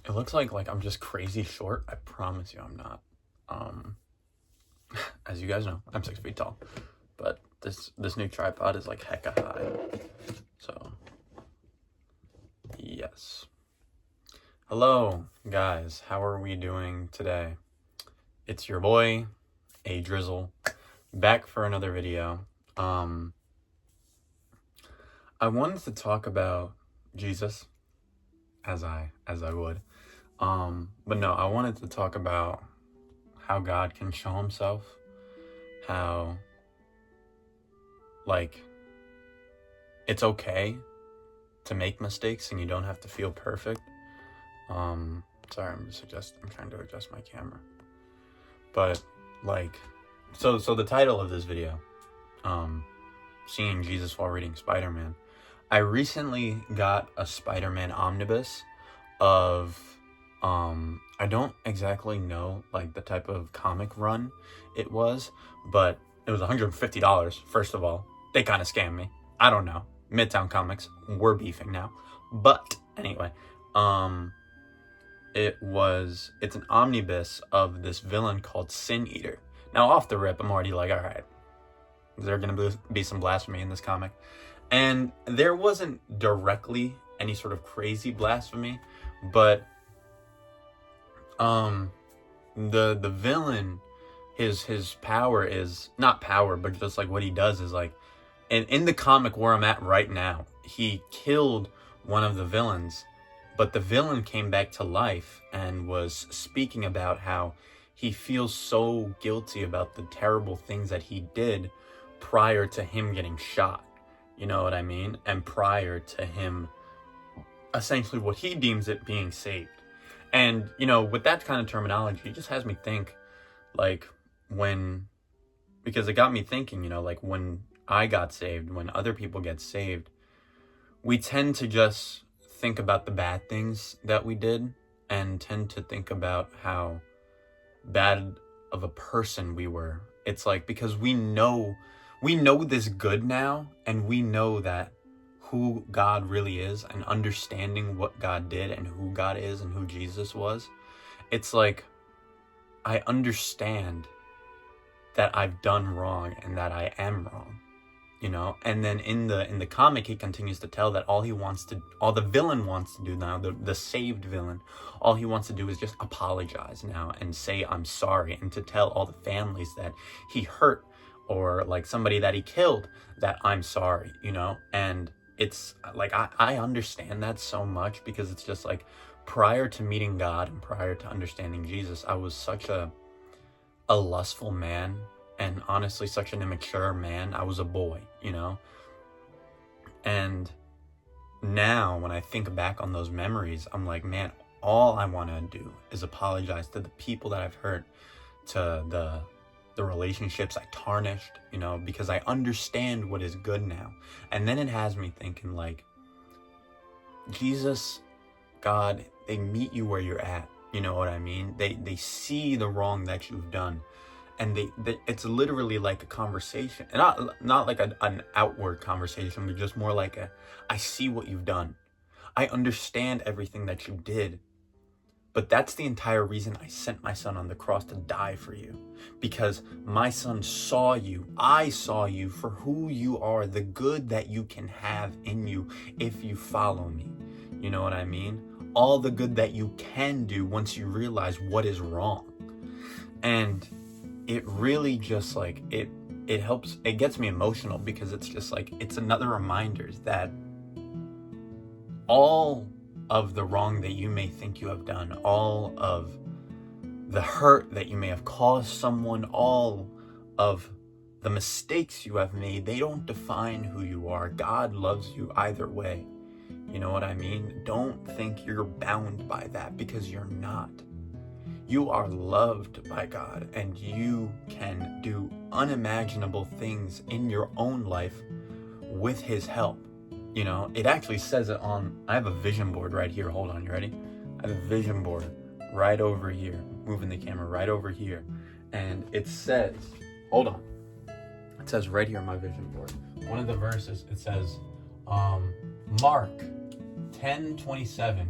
It looks like I'm just crazy short. I promise you I'm not. As you guys know, I'm 6 feet tall, but this new tripod is like hecka high. So, yes. Hello, guys. How are we doing today? It's your boy, A Drizzle, back for another video. I wanted to talk about Jesus, as I would. But no, I wanted to talk about how God can show himself, how, like, it's okay to make mistakes and you don't have to feel perfect. Sorry, I'm trying to adjust my camera. But, like, so the title of this video, seeing Jesus while reading Spiderman. I recently got a Spiderman omnibus of, I don't exactly know, like, the type of comic run it was, but it was $150, first of all. They kind of scammed me. I don't know. Midtown Comics, we're beefing now. But, anyway, it's an omnibus of this villain called Sin Eater. Now, off the rip, I'm already like, alright, is there gonna be some blasphemy in this comic? And there wasn't directly any sort of crazy blasphemy, but the villain, his power is not power, but just like what he does is like, in the comic where I'm at right now, he killed one of the villains, but the villain came back to life and was speaking about how he feels so guilty about the terrible things that he did prior to him getting shot. You know what I mean? And prior to him, essentially what he deems it being saved. And, you know, with that kind of terminology, it just has me think, like, because it got me thinking, you know, like, when I got saved, when other people get saved, we tend to just think about the bad things that we did and tend to think about how bad of a person we were. It's like, because we know this good now, and we know that who God really is, and understanding what God did and who God is and who Jesus was, it's like, I understand that I've done wrong and that I am wrong, you know? And then in the comic, he continues to tell that all the villain wants to do now, the saved villain, all he wants to do is just apologize now and say, I'm sorry, and to tell all the families that he hurt, or like somebody that he killed, that I'm sorry, you know? And it's like, I understand that so much, because it's just like, prior to meeting God and prior to understanding Jesus, I was such a lustful man, and honestly such an immature man. I was a boy, you know? And now when I think back on those memories, I'm like, man, all I want to do is apologize to the people that I've hurt, to the relationships I tarnished, you know, because I understand what is good now. And then it has me thinking, like, Jesus, God, they meet you where you're at, you know what I mean? They see the wrong that you've done, and it's literally like a conversation, and not like an outward conversation, but just more like I see what you've done, I understand everything that you did. But that's the entire reason I sent my son on the cross, to die for you. Because my son saw you. I saw you for who you are, the good that you can have in you if you follow me. You know what I mean? All the good that you can do once you realize what is wrong. And it really just like, it helps, it gets me emotional, because it's just like, it's another reminder that all of the wrong that you may think you have done, all of the hurt that you may have caused someone, all of the mistakes you have made, they don't define who you are. God loves you either way. You know what I mean? Don't think you're bound by that, because you're not. You are loved by God, and you can do unimaginable things in your own life with his help. You know, it actually says it on, I have a vision board right here. Hold on, you ready? I have a vision board right over here, moving the camera right over here, and it says, hold on, it says right here on my vision board, one of the verses, it says, Mark 10:27,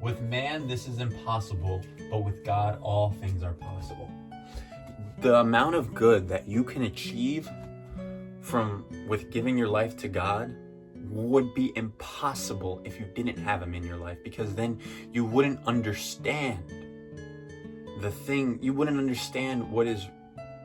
with man this is impossible, but with God all things are possible. The amount of good that you can achieve with giving your life to God would be impossible if you didn't have him in your life, because then you wouldn't understand you wouldn't understand what is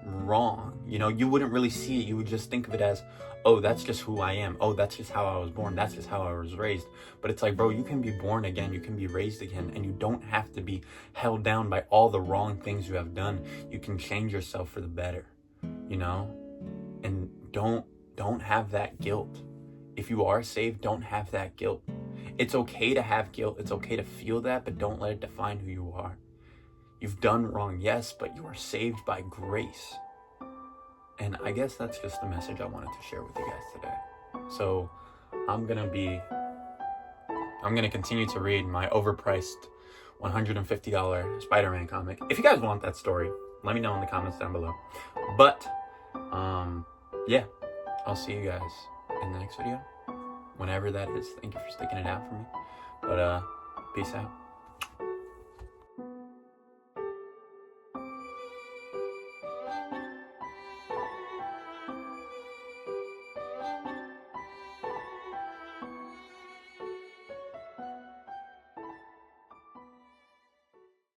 wrong. You wouldn't really see it. You would just think of it as, oh, that's just who I am. Oh, that's just how I was born. That's just how I was raised. But it's like, bro, you can be born again. You can be raised again, and you don't have to be held down by all the wrong things you have done. You can change yourself for the better, and don't have that guilt. If you are saved, don't have that guilt. It's okay to have guilt. It's okay to feel that, but don't let it define who you are. You've done wrong, yes, but you are saved by grace. And I guess that's just the message I wanted to share with you guys today. So I'm gonna continue to read my overpriced $150 Spider-Man comic. If you guys want that story, let me know in the comments down below. But yeah, I'll see you guys in the next video, whenever that is. Thank you for sticking it out for me. But peace out.